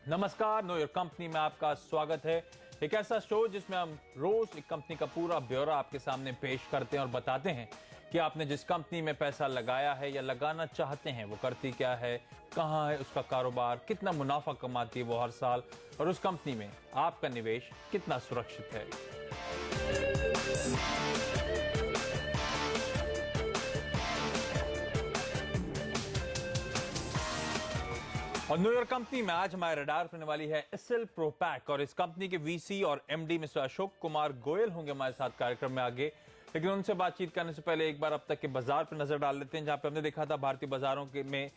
नमस्कार, know your company में आपका स्वागत है। एक ऐसा शो जिसमें हम रोज एक कंपनी का पूरा ब्यौरा आपके सामने पेश करते हैं और बताते हैं कि आपने जिस कंपनी में पैसा लगाया है या लगाना चाहते हैं वो करती क्या है, कहां है उसका कारोबार, कितना मुनाफा कमाती है वो हर साल, और उस कंपनी में आपका निवेश कितना सुरक्षित है। और न्यू ईयर कंपनी में आज हमारे रडार पर होने वाली है एसएल प्रोपैक, और इस कंपनी के वीसी और एमडी मिस्टर अशोक कुमार गोयल होंगे हमारे साथ कार्यक्रम में आगे। लेकिन उनसे बातचीत करने से पहले एक बार अब तक के बाजार पर नजर डाल लेते हैं, जहां पे हमने देखा था भारतीय बाजारों के में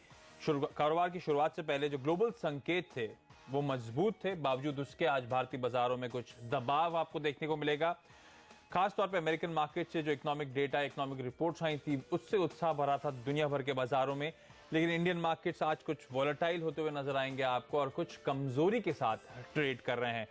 कारोबार की शुरुआत से पहले जो ग्लोबल संकेत थे वो मजबूत थे। बावजूद उसके आज भारतीय बाजारों में कुछ दबाव आपको देखने को मिलेगा। खासतौर पे अमेरिकन मार्केट से जो इकोनॉमिक डेटा, इकोनॉमिक रिपोर्ट्स आई थी, उससे उत्साह भरा था दुनिया भर के बाजारों में। लेकिन इंडियन मार्केट्स आज कुछ वॉलेटाइल होते हुए नजर आएंगे आपको, और कुछ कमजोरी के साथ ट्रेड कर रहे हैं।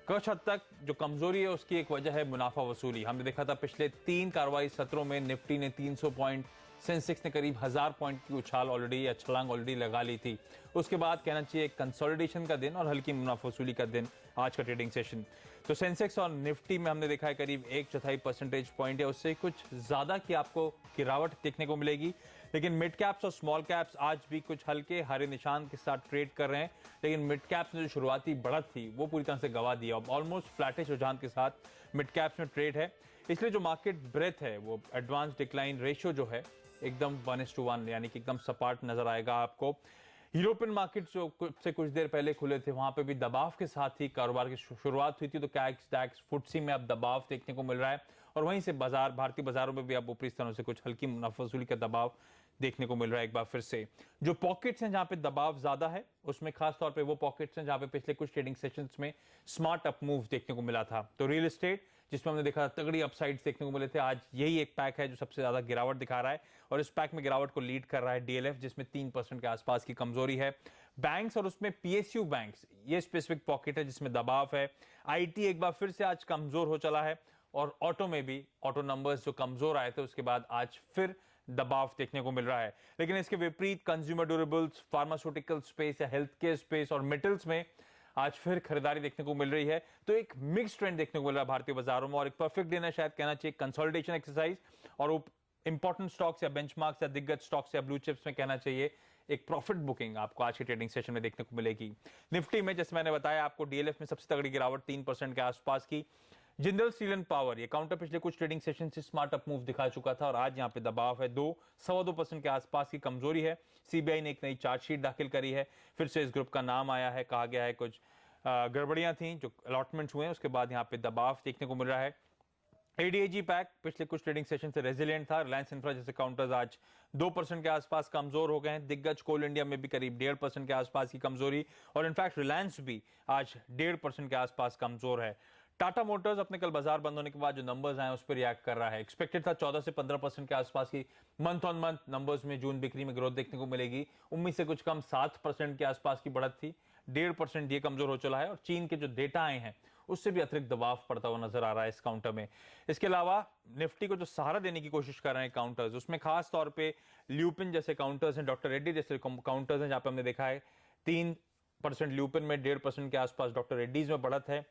कुछ हद तक जो कमजोरी है उसकी एक वजह है मुनाफा वसूली। हमने देखा था पिछले 3 कार्रवाई सत्रों में निफ्टी ने 300 पॉइंट, सेंसेक्स ने करीब 1000 पॉइंट की उछाल ऑलरेडी या छलांग ऑलरेडी लगा ली थी। उसके बाद कहना चाहिए कंसोलिडेशन का दिन और हल्की मुनाफा वसूली का दिन आज का ट्रेडिंग सेशन। तो सेंसेक्स और निफ्टी में हमने देखा है करीब 1/4 परसेंटेज पॉइंट या उससे कुछ ज्यादा की आपको गिरावट देखने को मिलेगी। लेकिन मिड कैप्स और स्मॉल कैप्स आज भी कुछ हल्के हरे निशान के साथ ट्रेड कर रहे हैं। लेकिन मिड कैप्स में जो शुरुआती बढ़त थी वो पूरी तरह से गवा दिया। अब ऑलमोस्ट फ्लैटिश रुझान के साथ मिड कैप्स में ट्रेड है। इसलिए जो मार्केट ब्रेथ है वो एडवांस डिक्लाइन रेशियो जो है एकदम 1:1, यानी कि एकदम सपाट नजर आएगा आपको। यूरोपियन मार्केट जो से कुछ देर पहले खुले थे वहां पे भी दबाव के साथ ही कारोबार की शुरुआत हुई थी। तो कैक्स, डैक्स, फुटसी में अब दबाव देखने को मिल रहा है, और वहीं से भारतीय बाजारों में भी अब ऊपरी स्तरों से कुछ हल्की मुनाफा वसूली का दबाव देखने को मिल रहा है। एक बार फिर से जो पॉकेट्स हैं जहां पे दबाव ज्यादा है, उसमें खास तौर पे वो पॉकेट्स हैं जहां पे पिछले कुछ ट्रेडिंग सेशंस में स्मार्ट अप मूव देखने को मिला था। तो रियल एस्टेट, जिसमें हमने देखा तगड़ी अपसाइड्स देखने को मिले थे, आज यही एक पैक है जो सबसे ज्यादा गिरावट दिखा रहा है, और इस पैक में गिरावट को लीड कर रहा है डीएलएफ, जिसमें 3% के आसपास की कमजोरी है। बैंक्स और उसमें पीएसयू बैंक्स, ये स्पेसिफिक पॉकेट है जिसमें दबाव है। आईटी एक बार फिर से आज कमजोर हो चला है, और ऑटो में भी ऑटो नंबर्स जो कमजोर आए थे उसके बाद आज फिर दबाव देखने को मिल रहा है। लेकिन इसके विपरीत कंज्यूमर ड्यूरेबल्स, फार्मास्यूटिकल स्पेस या हेल्थ केयर स्पेस और मेटल्स में आज फिर खरीदारी देखने को मिल रही है। तो एक मिक्स ट्रेंड देखने को मिल रहा है भारतीय बाजारों में, और एक परफेक्ट दिन है शायद कहना चाहिए कंसोलिडेशन एक्सरसाइज, और इंपॉर्टेंट स्टॉक्स या बेंचमार्क्स या दिग्गज स्टॉक्स या ब्लू चिप्स में कहना चाहिए एक प्रॉफिट बुकिंग आपको आज के ट्रेडिंग सेशन में देखने को मिलेगी। निफ्टी में जैसे मैंने बताया आपको, डीएलएफ में सबसे तगड़ी गिरावट 3% के आसपास की। जिंदल स्टील एंड पावर, ये काउंटर पिछले कुछ ट्रेडिंग सेशन से स्मार्ट अप मूव दिखा चुका था, और आज यहां पे दबाव है। 2.25% के आसपास की कमजोरी है। सीबीआई ने एक नई चार्जशीट दाखिल करी है, फिर से इस ग्रुप का नाम आया है, कहा गया है कुछ गड़बड़ियां थी जो अलॉटमेंट्स हुए हैं, उसके बाद यहां पे दबाव देखने को मिल रहा है। एडीएजी पैक पिछले कुछ ट्रेडिंग सेशन से रेजिलिएंट था। रिलायंस इंफ्रा जैसे काउंटर्स आज 2% के आसपास कमजोर हो गए हैं। दिग्गज कोल इंडिया में भी करीब 1.5% के आसपास की कमजोरी, और इनफैक्ट रिलायंस भी आज 1.5% के आसपास कमजोर है। टाटा मोटर्स अपने कल बाजार बंद होने के बाद जो नंबर्स आए उस पर रिएक्ट कर रहा है। एक्सपेक्टेड था 14 से 15% के आसपास की मंथ ऑन मंथ नंबर्स में जून बिक्री में ग्रोथ देखने को मिलेगी। उम्मीद से कुछ कम 7% के आसपास की बढ़त थी। 1.5% ये कमजोर हो चला है, और चीन के जो डेटा आए हैं उससे भी अतिरिक्त दबाव पड़ता हुआ नजर आ रहा है इस काउंटर में। इसके अलावा निफ्टी को जो सहारा देने की कोशिश कर रहे हैं काउंटर्स, उसमें खास तौर पे ल्यूपिन जैसे काउंटर्स हैं, डॉक्टर रेड्डी जैसे काउंटर्स हैं, जहां पे हमने देखा है 3% ल्यूपिन में, 1.5% के आसपास डॉक्टर रेड्डीज में बढ़त है।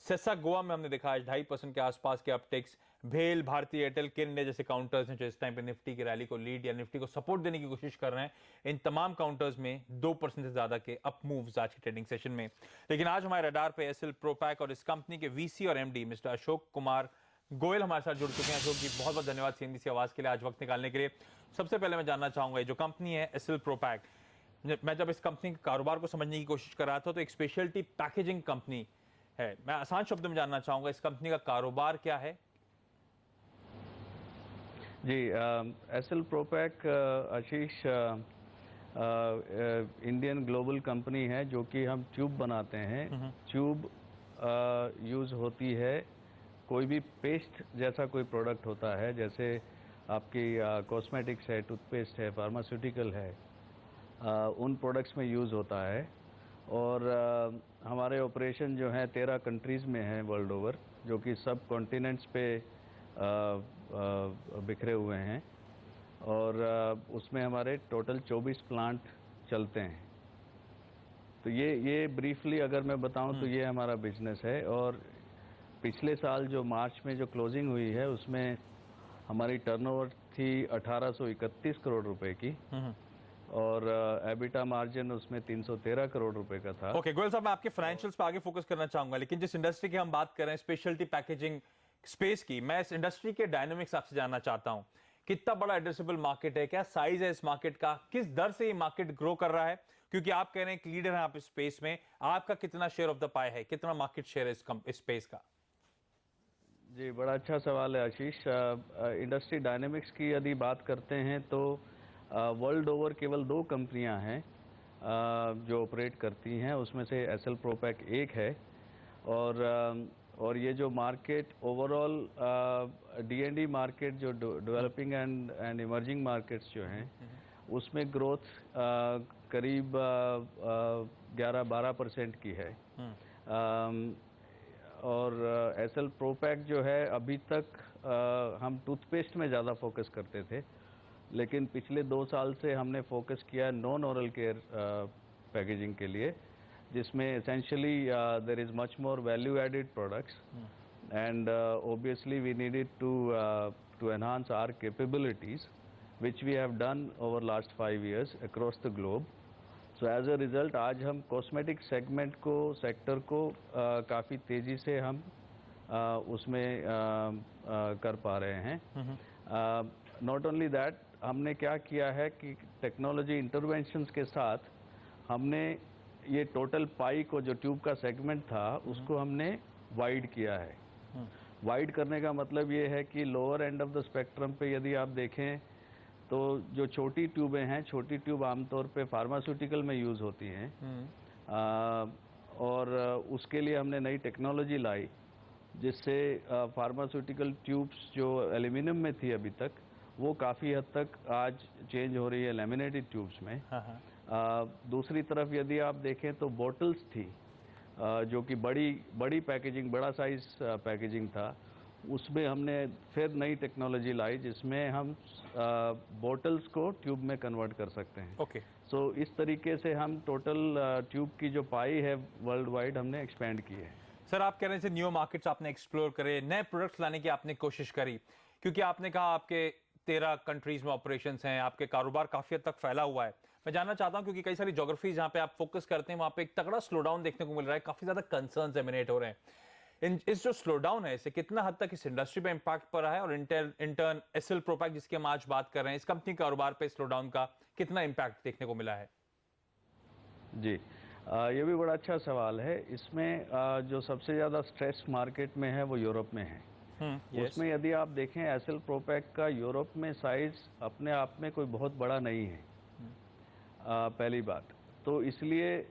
सेसा गोवा में हमने देखा आज 2.5% के आसपास के अपटेक्स। भेल, भारतीय एयरटेल, किरने जैसे काउंटर्स हैं जो इस टाइम पे निफ्टी की रैली को लीड या निफ्टी को सपोर्ट देने की कोशिश कर रहे हैं। इन तमाम काउंटर्स में 2% से ज्यादा के अप मूव्स आज के ट्रेडिंग सेशन में। लेकिन आज हमारे रडार पे एसएल प्रोपैक और इस कंपनी के वीसी और एमडी मिस्टर अशोक कुमार गोयल हमारे साथ जुड़ चुके हैं। अशोक जी, बहुत बहुत धन्यवाद सीएनबीसी आवाज के लिए आज वक्त निकालने के लिए। सबसे पहले मैं जानना चाहूंगा, जो कंपनी है एसएल प्रोपैक, मैं जब इस कंपनी के कारोबार को समझने की कोशिश कर रहा था तो एक स्पेशलिटी पैकेजिंग कंपनी है। मैं आसान शब्द में जानना चाहूंगा इस कंपनी का कारोबार क्या है? जी, एसएल प्रोपैक आशीष इंडियन ग्लोबल कंपनी है जो कि हम ट्यूब बनाते हैं। ट्यूब यूज़ होती है, कोई भी पेस्ट जैसा कोई प्रोडक्ट होता है, जैसे आपकी कॉस्मेटिक्स है, टूथपेस्ट है, फार्मास्यूटिकल है, उन प्रोडक्ट्स में यूज़ होता है। और हमारे ऑपरेशन जो हैं 13 कंट्रीज़ में हैं वर्ल्ड ओवर, जो कि सब कॉन्टिनेंट्स पे बिखरे हुए हैं, और उसमें हमारे टोटल 24 प्लांट चलते हैं। तो ये ब्रीफली अगर मैं बताऊं तो ये हमारा बिजनेस है। और पिछले साल जो मार्च में जो क्लोजिंग हुई है उसमें हमारी टर्नओवर थी 1831 करोड़ रुपए की और एबिटा मार्जिन उसमें 313 करोड़ रुपए का था। ओके गोयल साहब, मैं आपके फाइनेंशियल्स पे आगे फोकस करना चाहूंगा, लेकिन जिस इंडस्ट्री की हम बात कर रहे हैं स्पेशलिटी पैकेजिंग स्पेस की, मैं इस इंडस्ट्री के डायनामिक्स आपसे जानना चाहता हूं। कितना बड़ा एड्रेसेबल मार्केट है, क्या साइज है इस मार्केट का, किस दर से ये मार्केट ग्रो कर रहा है, क्योंकि आप कह रहे हैं कि लीडर हैं आप इस स्पेस में, आपका कितना शेयर ऑफ द पाई है, कितना मार्केट शेयर है इस स्पेस का? जी, बड़ा अच्छा सवाल है आशीष। इंडस्ट्री डायनेमिक्स की यदि बात करते हैं तो वर्ल्ड ओवर केवल 2 कंपनियां हैं जो ऑपरेट करती हैं, उसमें से एसएल प्रोपैक एक है। और ये जो मार्केट ओवरऑल डीएनडी मार्केट जो डेवलपिंग एंड इमर्जिंग मार्केट्स जो हैं उसमें ग्रोथ करीब 11-12% की है। और एसएल प्रोपैक जो है अभी तक हम टूथपेस्ट में ज़्यादा फोकस करते थे, लेकिन पिछले 2 साल से हमने फोकस किया नॉन ओरल केयर पैकेजिंग के लिए, जिसमें essentially there is much more value added products and obviously we needed to enhance our capabilities which we have done over last 5 years across the globe. So as a result आज हम cosmetic segment को sector को काफ़ी तेज़ी से हम उसमें कर पा रहे हैं। नॉट ओनली दैट, हमने क्या किया है कि टेक्नोलॉजी इंटरवेंशंस के साथ हमने ये टोटल पाई को जो ट्यूब का सेगमेंट था उसको हमने वाइड किया है। वाइड करने का मतलब ये है कि lower end of the spectrum पे यदि आप देखें तो जो छोटी ट्यूबें हैं, छोटी ट्यूब आमतौर पे फार्मास्यूटिकल में यूज़ होती हैं और उसके लिए हमने नई टेक्नोलॉजी लाई जिससे फार्मास्यूटिकल ट्यूब्स जो एल्यूमिनियम में थी अभी तक वो काफ़ी हद तक आज चेंज हो रही है लैमिनेटेड ट्यूब्स में। दूसरी तरफ यदि आप देखें तो बॉटल्स थी जो कि बड़ी पैकेजिंग, बड़ा साइज पैकेजिंग था, उसमें हमने फिर नई टेक्नोलॉजी लाई जिसमें हम बॉटल्स को ट्यूब में कन्वर्ट कर सकते हैं। ओके सो इस तरीके से हम टोटल ट्यूब की जो पाई है वर्ल्ड वाइड हमने एक्सपेंड की है। सर, आप कह रहे हैं न्यू मार्केट्स आपने एक्सप्लोर करे, नए प्रोडक्ट्स लाने की आपने कोशिश करी, क्योंकि आपने कहा आपके 13 कंट्रीज में ऑपरेशंस हैं, आपके कारोबार काफी हद तक फैला हुआ है। मैं जानना चाहता हूं क्योंकि कई सारी ज्योग्राफीज जहां पे आप फोकस करते हैं वहां पे एक तगड़ा स्लो डाउन देखने को मिल रहा है, काफी ज्यादा कंसर्न्स एमिनेट हो रहे हैं। इस जो स्लो डाउन है इससे कितना हद तक इस इंडस्ट्री पे इंपैक्ट पड़ रहा है, और इंटर्न एसएल प्रोपैक जिसकी हम आज बात कर रहे हैं, इस कंपनी कारोबार पे स्लो डाउन का कितना इंपैक्ट देखने को मिला है? जी, ये भी बड़ा अच्छा सवाल है। इसमें जो सबसे ज़्यादा स्ट्रेस मार्केट में है वो यूरोप में है। उसमें यदि आप देखें एसएल प्रोपैक का यूरोप में साइज अपने आप में कोई बहुत बड़ा नहीं है, पहली बात तो, इसलिए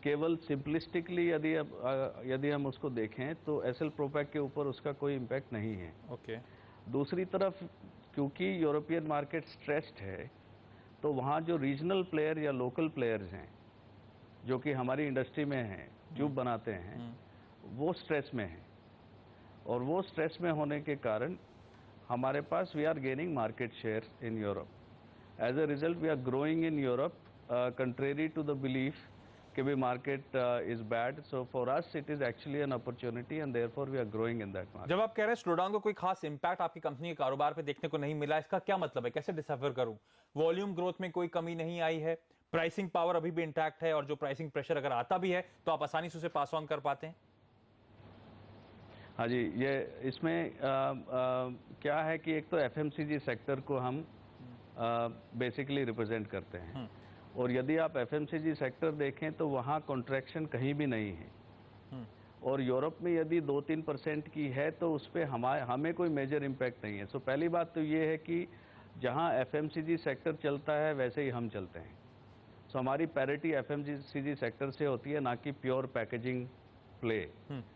केवल सिंपलिस्टिकली यदि हम उसको देखें तो एसएल प्रोपैक के ऊपर उसका कोई इम्पैक्ट नहीं है। ओके दूसरी तरफ क्योंकि यूरोपियन मार्केट स्ट्रेस्ड है तो वहाँ जो रीजनल प्लेयर या लोकल प्लेयर्स हैं जो कि हमारी इंडस्ट्री में हैं, ट्यूब बनाते हैं, वो स्ट्रेस में हैं। और वो स्ट्रेस में होने के कारण हमारे पास we are gaining market share in Europe. As a result we are growing in Europe contrary to the belief कि भी market is bad. So for us it is actually an opportunity and therefore we are growing in that market. जब आप कह रहे हैं slow down का कोई खास इंपैक्ट आपकी कंपनी के कारोबार पे देखने को नहीं मिला, इसका क्या मतलब है, कैसे डिसाइफर करूं? वॉल्यूम ग्रोथ में कोई कमी नहीं आई है, प्राइसिंग पावर अभी भी इंटैक्ट है, और जो प्राइसिंग प्रेशर अगर आता भी है तो आप आसानी से उसे पास ऑन कर पाते हैं? हाँ जी, ये इसमें क्या है कि एक तो एफएमसीजी सेक्टर को हम बेसिकली रिप्रेजेंट करते हैं, और यदि आप एफएमसीजी सेक्टर देखें तो वहाँ कॉन्ट्रैक्शन कहीं भी नहीं है। और यूरोप में यदि 2-3% की है तो उस पर हमें कोई मेजर इम्पैक्ट नहीं है। सो पहली बात तो ये है कि जहाँ एफएमसीजी सेक्टर चलता है वैसे ही हम चलते हैं। सो हमारी पैरिटी एफएमसीजी सेक्टर से होती है, ना कि pure packaging play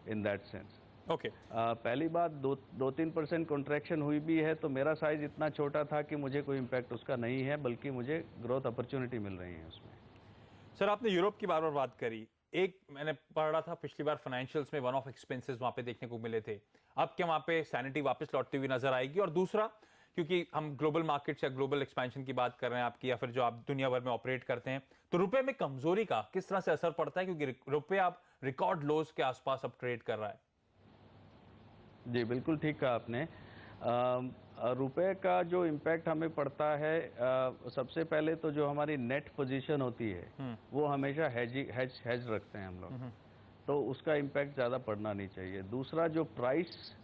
in that sense. Okay पहली बात 2-3% कॉन्ट्रैक्शन हुई भी है तो मेरा साइज इतना छोटा था कि मुझे कोई इम्पैक्ट उसका नहीं है, बल्कि मुझे ग्रोथ अपॉर्चुनिटी मिल रही है उसमें। सर, आपने यूरोप की बार बार बात करी, एक मैंने पढ़ा था पिछली बार फाइनेंशियल्स में वन ऑफ एक्सपेंसेस वहां पे देखने को मिले थे, अब क्या वहां पे सैनिटी वापस लौटती हुई नजर आएगी? और दूसरा क्योंकि हम ग्लोबल मार्केट्स या ग्लोबल एक्सपेंशन की बात कर रहे हैं आपकी, या फिर जो आप दुनिया भर में ऑपरेट करते हैं, तो रुपए में कमजोरी का किस तरह से असर पड़ता है, क्योंकि रुपए आप रिकॉर्ड लोज के आसपास अब ट्रेड कर रहा है? जी, बिल्कुल ठीक कहा आपने। रुपए का जो इम्पैक्ट हमें पड़ता है, सबसे पहले तो जो हमारी नेट पोजीशन होती है वो हमेशा हेज रखते हैं हम लोग, तो उसका इम्पैक्ट ज़्यादा पड़ना नहीं चाहिए। दूसरा, जो प्राइस,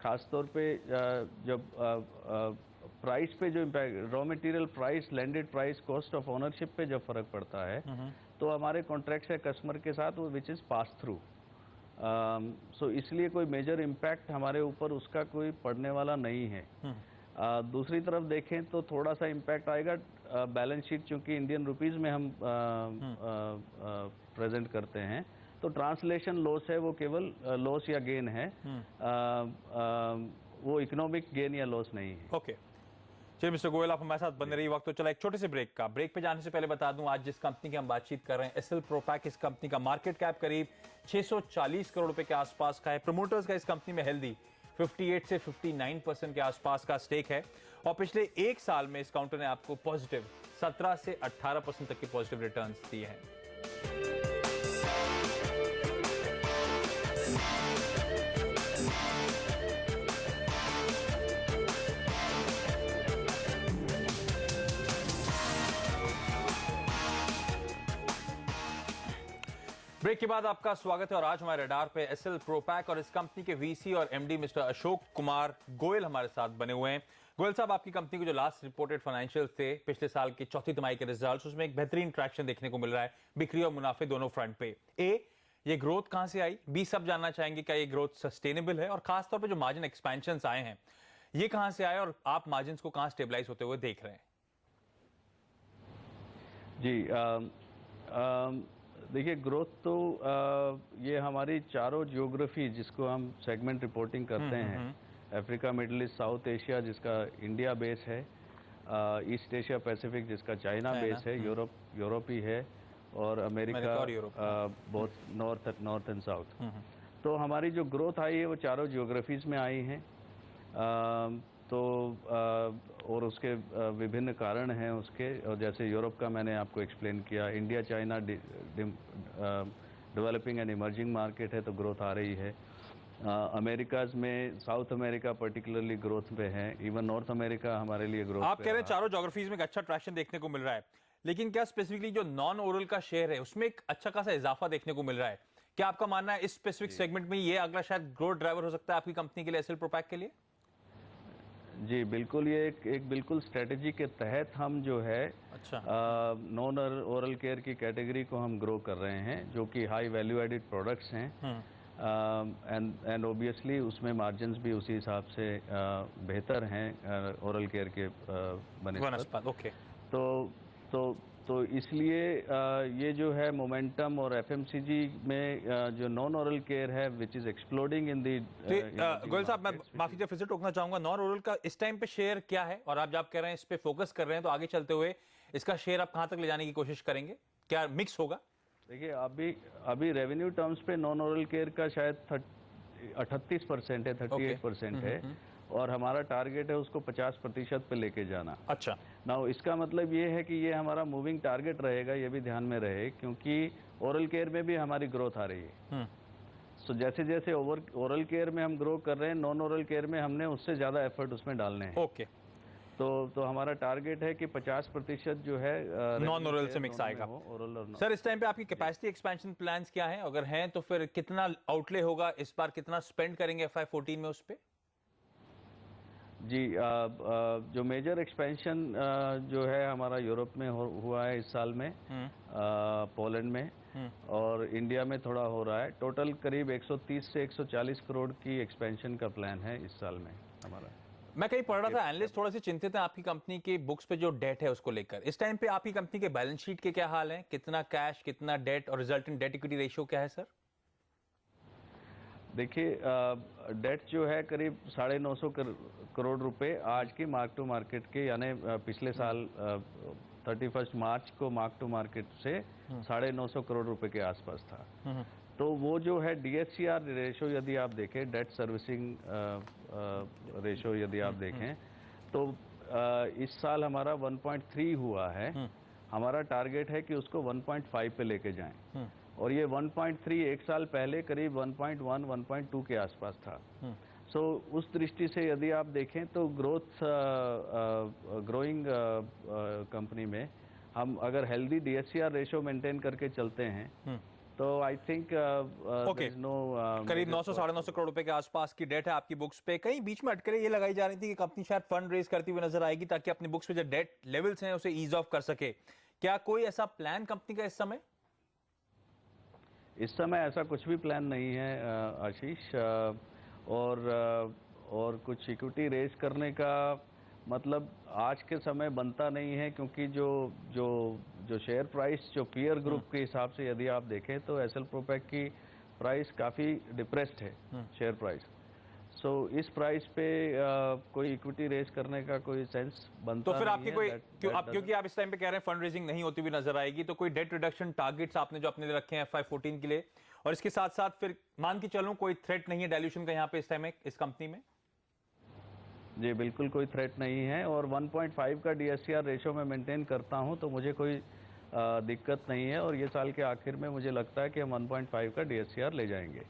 खासतौर पे जब प्राइस पे जो impact, raw material price, landed price, cost of ownership पे जब फर्क पड़ता है तो हमारे कॉन्ट्रैक्ट्स है कस्टमर के साथ, वो विच इज़ पास थ्रू। सो इसलिए कोई मेजर इम्पैक्ट हमारे ऊपर उसका कोई पड़ने वाला नहीं है। दूसरी तरफ देखें तो थोड़ा सा इम्पैक्ट आएगा बैलेंस शीट, चूंकि इंडियन रुपीस में हम प्रेजेंट करते हैं, तो ट्रांसलेशन लॉस है, वो केवल लॉस या गेन है, वो इकोनॉमिक गेन या लॉस नहीं है। ओके, चलिए मिस्टर गोयल, आप हमारे साथ बने रही। वक्त तो चला एक छोटे से ब्रेक पे जाने से पहले बता दूं, आज जिस कंपनी की हम बातचीत कर रहे हैं, एसएल प्रोपैक, इस कंपनी का मार्केट कैप करीब 640 करोड़ रुपए के आसपास का है। प्रमोटर्स का इस कंपनी में हेल्दी 58 से 59% के आसपास का स्टेक है, और पिछले एक साल में इस काउंटर ने आपको पॉजिटिव 17 से 18% तक के पॉजिटिव रिटर्न्स दिए हैं। ब्रेक के बाद आपका स्वागत है, और आज हमारे रडार पे एसएल प्रोपैक और इस कंपनी के वीसी और एमडी मिस्टर अशोक कुमार गोयल हमारे साथ बने हुए हैं। गोयल साहब, आपकी कंपनी को जो लास्ट रिपोर्टेड फाइनेंशियल्स थे पिछले साल की चौथी तिमाही के रिजल्ट्स, उसमें एक बेहतरीन ट्रैक्शन देखने को मिल रहा है बिक्री और मुनाफे दोनों फ्रंट पे। ये ग्रोथ कहां से आई? बी, सब जानना चाहेंगे क्या ये ग्रोथ सस्टेनेबल है, और खासतौर पर जो मार्जिन एक्सपेंशन आए हैं ये कहां से आए, और आप मार्जिन को कहां स्टेबलाइज होते हुए देख रहे हैं? जी, देखिए, ग्रोथ तो ये हमारी चारों ज्योग्राफी, जिसको हम सेगमेंट रिपोर्टिंग करते हैं, Africa, middle east, south Asia जिसका इंडिया बेस है, ईस्ट एशिया पैसिफिक जिसका चाइना बेस है, यूरोप ही है, और अमेरिका बहुत नॉर्थ एंड साउथ। तो हमारी जो ग्रोथ आई है वो चारों ज्योग्राफीज में आई है। और उसके विभिन्न कारण हैं उसके, और जैसे यूरोप का मैंने आपको एक्सप्लेन किया, India China developing and emerging market है तो ग्रोथ आ रही है। अमेरिकाज में, साउथ अमेरिका पर्टिकुलरली ग्रोथ पे है, इवन नॉर्थ अमेरिका हमारे लिए ग्रोथ। आप कह रहे हैं चारों ज्योग्राफीज में एक अच्छा ट्रैक्शन देखने को मिल रहा है, लेकिन क्या स्पेसिफिकली जो नॉन ओरल का शेयर है उसमें एक अच्छा खासा इजाफा देखने को मिल रहा है? क्या आपका मानना है इस स्पेसिफिक सेगमेंट में ये अगला शायद ग्रोथ ड्राइवर हो सकता है आपकी कंपनी के लिए, एसएल प्रोपैक के लिए? जी बिल्कुल, ये एक बिल्कुल स्ट्रेटेजी के तहत हम जो है नॉन ओरल केयर की कैटेगरी को हम ग्रो कर रहे हैं, जो कि हाई वैल्यू एडिड प्रोडक्ट्स हैं, एंड ऑब्वियसली उसमें मार्जिन्स भी उसी हिसाब से बेहतर हैं ओरल केयर के बनस्पत। ओके, तो इसलिए ये जो है मोमेंटम, और एफएमसीजी में जो नॉन ओरल केयर है विच इज एक्सप्लोडिंग इन दी। गोयल साहब, मैं माफी से फिर से टोकना चाहूंगा, नॉन ओरल का इस टाइम पे शेयर क्या है, और आप जब कह रहे हैं इस पे फोकस कर रहे हैं, तो आगे चलते हुए इसका शेयर आप कहां तक ले जाने की कोशिश करेंगे? क्या मिक्स होगा? देखिए, अभी रेवेन्यू टर्म्स पे नॉन ओरल केयर का शायद 38% है, 38% है, और हमारा टारगेट है उसको 50% पे लेके जाना। अच्छा, नाउ इसका मतलब ये है कि ये हमारा मूविंग टारगेट रहेगा, ये भी ध्यान में रहे, क्योंकि ओरल केयर में भी हमारी ग्रोथ आ रही है। सो जैसे जैसे ओरल केयर में हम ग्रो कर रहे हैं, नॉन ओरल केयर में हमने उससे ज्यादा एफर्ट उसमें डालने हैं। ओके, तो हमारा टारगेट है कि 50% जो है नॉन ओरल से मिक्स आएगा। ओरल और सर, इस टाइम पे आपकी कैपेसिटी एक्सपेंशन प्लान्स क्या हैं? अगर हैं तो फिर कितना आउटले होगा इस बार, कितना स्पेंड करेंगे FY14 में उस पे? जी, जो मेजर एक्सपेंशन जो है हमारा यूरोप में हुआ है इस साल में, पोलैंड में, और इंडिया में थोड़ा हो रहा है। टोटल करीब 130 से 140 करोड़ की एक्सपेंशन का प्लान है इस साल में हमारा। मैं कहीं पढ़ रहा था, एनालिस्ट थोड़ा सी चिंतित है आपकी कंपनी के बुक्स पे जो डेट है उसको लेकर। इस टाइम पे आपकी कंपनी के बैलेंस शीट के क्या हाल है? कितना कैश, कितना डेट, और रिजल्टेंट डेट इक्विटी रेशियो क्या है सर? देखिए, डेट जो है करीब 950 करोड़ रुपए आज की मार्क टू मार्केट के, यानी पिछले साल 31 मार्च को मार्क टू मार्केट से 950 करोड़ रुपए के आसपास था। तो वो जो है DSCR रेशो यदि आप देखें, डेट सर्विसिंग रेशो यदि आप देखें, तो इस साल हमारा 1.3 हुआ है। हमारा टारगेट है कि उसको 1.5 पे लेके जाएं। और ये 1.3 एक साल पहले करीब 1.1, 1.2 के आसपास था। सो उस दृष्टि से यदि आप देखें तो ग्रोइंग कंपनी में हम अगर हेल्दी DSCR रेशो मेंटेन करके चलते हैं तो आई थिंक नो करीब 900 साढ़े 900 करोड़ रुपए के आसपास की डेट है आपकी बुक्स पे। कहीं बीच में अटकलें ये लगाई जा रही थी कि कंपनी शायद फंड रेज करती हुई नजर आएगी ताकि अपनी बुक्स पे जो डेट लेवल्स हैं उसे ईज ऑफ कर सके। क्या कोई ऐसा प्लान कंपनी का इस समय? इस समय ऐसा कुछ भी प्लान नहीं है आशीष। और कुछ इक्विटी रेज करने का मतलब आज के समय बनता नहीं है, क्योंकि जो जो जो शेयर प्राइस जो पीयर ग्रुप के हिसाब से यदि आप देखें तो एसएल प्रोपैक की प्राइस काफ़ी डिप्रेस्ड है, शेयर प्राइस। सो इस प्राइस पे कोई इक्विटी रेज करने का कोई सेंस बनता तो फिर आपकी कोई क्योंकि आप इस टाइम पे कह रहे हैं फंड रेजिंग नहीं होती हुई नजर आएगी, तो कोई डेट रिडक्शन टारगेट्स आपने जो अपने लिए रखे हैं FY14 के लिए, और इसके साथ साथ फिर मान के चलूं कोई थ्रेट नहीं है डाइल्यूशन का यहाँ पे इस टाइम इस कंपनी में? जी बिल्कुल कोई थ्रेट नहीं है, और 1.5 का DSCR रेशो में मेंटेन करता हूं तो मुझे कोई दिक्कत नहीं है, और ये साल के आखिर में मुझे लगता है कि हम 1.5 का DSCR ले जाएंगे।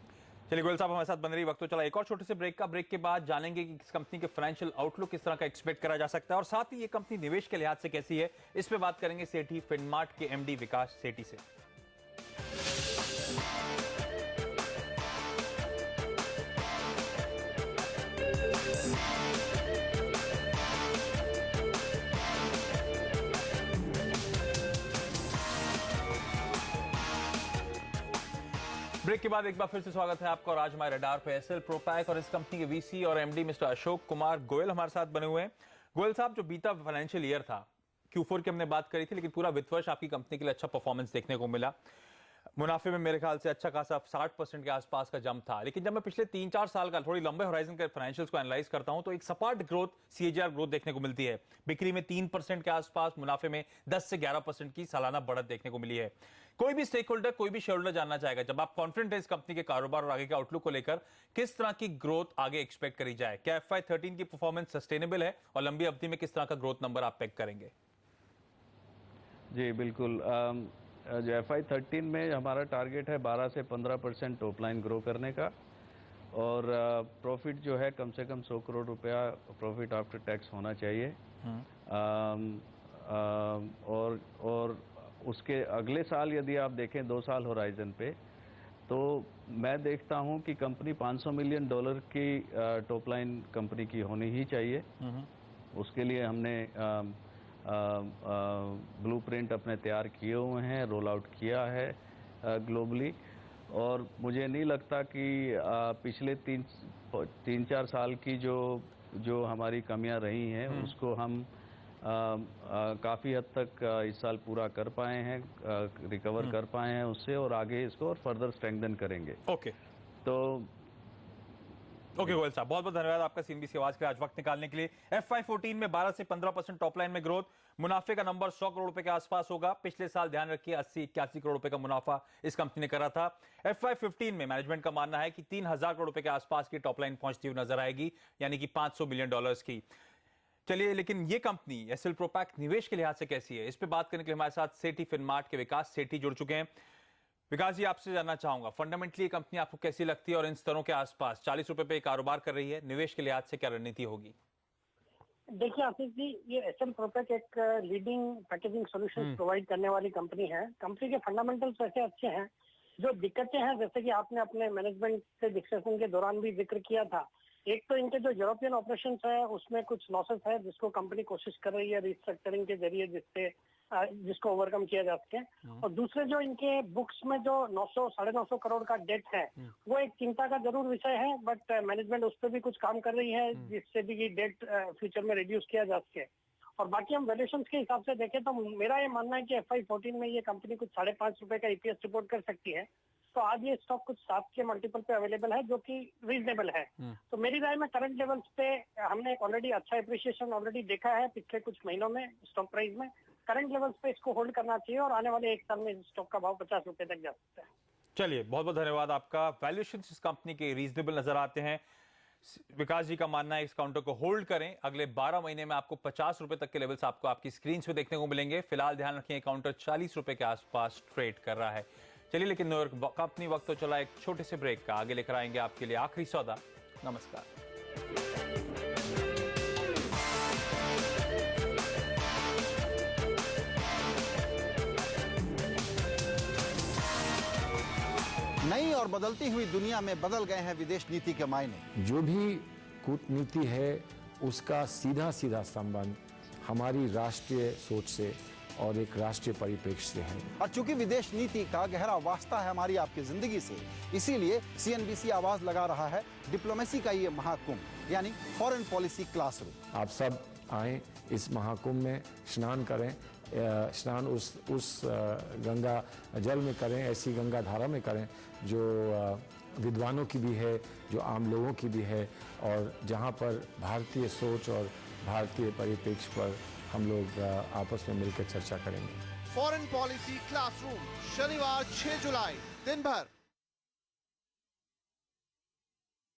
चलिए गोयल साहब हमारे साथ बन रही वक्त तो चला एक और छोटे से ब्रेक का। ब्रेक के बाद जानेंगे कि इस कंपनी के फाइनेंशियल आउटलुक किस तरह का एक्सपेक्ट करा जा सकता है, और साथ ही ये कंपनी निवेश के लिहाज से कैसी है, इस पे बात करेंगे सेठी फिनमार्ट के MD विकास सेठी से। ब्रेक के बाद एक बार फिर से स्वागत है आपका, और आज हमारे रडार पे एसएल प्रोपैक और इस कंपनी के VC और MD मिस्टर अशोक कुमार गोयल हमारे साथ बने हुए हैं। गोयल साहब, जो बीता फाइनेंशियल ईयर था, Q4 की हमने बात करी थी, लेकिन पूरा वित्त वर्ष आपकी कंपनी के लिए अच्छा परफॉर्मेंस देखने को मिला। मुनाफे में मेरे ख्याल से अच्छा खासा 60% के आसपास का जंप था। लेकिन जब मैं पिछले 3-4 साल का थोड़ी लंबे होराइजन के फाइनेंशियल्स को एनालाइज करता हूं तो एक सपाट ग्रोथ, CAGR ग्रोथ देखने को मिलती है। बिक्री में 3% के आसपास, मुनाफे में 10 से 11% की सालाना बढ़त देखने को मिली है। कोई भी स्टेक होल्डर, कोई भी शेयर होल्डर जानना चाहेगा, जब आप कॉन्फिडेंट है इस कंपनी के कारोबार और आगे के आउटलुक को लेकर, किस तरह की ग्रोथ आगे एक्सपेक्ट करी जाए? क्या FY13 की परफॉर्मेंस सस्टेनेबल है, और लंबी अवधि में किस तरह का ग्रोथ नंबर आप पैक करेंगे? जी बिल्कुल। जो FY13 में हमारा टारगेट है 12 से 15% टॉप लाइन ग्रो करने का, और प्रॉफिट जो है कम से कम 100 करोड़ रुपया प्रॉफिट आफ्टर टैक्स होना चाहिए। और उसके अगले साल यदि आप देखें 2 साल होराइजन पे, तो मैं देखता हूं कि कंपनी $500 मिलियन की टॉप लाइन कंपनी की होनी ही चाहिए। उसके लिए हमने ब्लूप्रिंट अपने तैयार किए हुए हैं, रोल आउट किया है ग्लोबली, और मुझे नहीं लगता कि पिछले 3-4 साल की जो हमारी कमियां रही हैं उसको हम काफ़ी हद तक इस साल पूरा कर पाए हैं, रिकवर कर पाए हैं उससे, और आगे इसको और फर्दर स्ट्रेंथन करेंगे। ओके गोयल साहब, बहुत बहुत धन्यवाद आपका CNBC आवाज के आज वक्त निकालने के लिए। FY14 में 12 से 15% टॉप लाइन में ग्रोथ, मुनाफे का नंबर 100 करोड़ रुपए के आसपास होगा। पिछले साल ध्यान रखिए 80-81 करोड़ रुपए का मुनाफा इस कंपनी ने करा था। FY15 में मैनेजमेंट का मानना है कि 3000 करोड़ रुपए के आसपास की टॉप लाइन पहुंचती हुई नजर आएगी, यानी कि $500 मिलियन की। चलिए, लेकिन ये कंपनी एसएल प्रोपैक निवेश के लिहाज से कैसी है, इस पे बात करने के लिए हमारे साथ सेठी फिनमार्ट के विकास सेठी जुड़ चुके हैं। विकास जी, आपसे जानना चाहूंगा, फंडामेंटली ये कंपनी आपको कैसी लगती है, और इन स्तरों के आसपास 40 रुपए पे कारोबार कर रही है, निवेश के लिहाज से क्या रणनीति होगी? देखिए आशीष जी, ये एसएल प्रोपैक एक लीडिंग पैकेजिंग सॉल्यूशंस प्रोवाइड करने वाली कंपनी है। कंपनी के फंडामेंटल्स वैसे अच्छे हैं। जो दिक्कतें हैं, जैसे कि आपने अपने मैनेजमेंट से डिस्कशन के दौरान भी जिक्र किया था, एक तो इनके जो यूरोपियन ऑपरेशंस है उसमें कुछ लॉसेस है, जिसको कंपनी कोशिश कर रही है रिस्ट्रक्चरिंग के जरिए जिसको ओवरकम किया जा सके। और दूसरे जो इनके बुक्स में जो 900-950 करोड़ का डेट है, वो एक चिंता का जरूर विषय है, बट मैनेजमेंट उस पर भी कुछ काम कर रही है जिससे भी डेट फ्यूचर में रिड्यूस किया जा सके। और बाकी हम वैल्यूएशंस के हिसाब से देखें तो मेरा ये मानना है कि FY14 में ये कंपनी कुछ 5.5 रुपए का EPS रिपोर्ट कर सकती है। तो आज ये स्टॉक कुछ 7 के मल्टीपल पे अवेलेबल है, जो कि रीजनेबल है। तो मेरी राय में करंट लेवल्स पे हमने एक ऑलरेडी अच्छा एप्रिसिएशन ऑलरेडी देखा है पिछले कुछ महीनों में स्टॉक प्राइस में। करंट लेवल्स पे इसको होल्ड करना चाहिए, और आने वाले 1 साल में स्टॉक का भाव 50 रुपए तक जा सकता है। चलिए, बहुत बहुत धन्यवाद आपका। वैल्यूएशन इस कंपनी के रीजनेबल नजर आते हैं। विकास जी का मानना है इस काउंटर को होल्ड करें, अगले 12 महीने में आपको 50 रुपए तक के लेवल्स आपको आपकी स्क्रीन पे देखने को मिलेंगे। फिलहाल ध्यान रखिए काउंटर 40 रुपए के आसपास ट्रेड कर रहा है। चलिए लेकिन न्यूयॉर्क कंपनी वक्त तो चला एक छोटे से ब्रेक का, आगे लेकर आएंगे आपके लिए आखिरी सौदा। नमस्कार। नई और बदलती हुई दुनिया में बदल गए हैं विदेश नीति के मायने। जो भी कूटनीति है उसका सीधा सीधा संबंध हमारी राष्ट्रीय सोच से और एक राष्ट्रीय परिप्रेक्ष्य से है। और चूंकि विदेश नीति का गहरा वास्ता है हमारी आपकी जिंदगी से, इसीलिए सीएनबीसी आवाज लगा रहा है डिप्लोमेसी का ये महाकुंभ यानी फॉरेन पॉलिसी क्लासरूम। आप सब आए इस महाकुंभ में स्नान करें, स्नान उस गंगा जल में करें, ऐसी गंगा धारा में करें जो विद्वानों की भी है, जो आम लोगों की भी है, और जहां पर भारतीय सोच और भारतीय परिप्रेक्ष्य पर हम लोग आपस में मिलकर चर्चा करेंगे। फॉरेन पॉलिसी क्लासरूम शनिवार 6 जुलाई दिन भर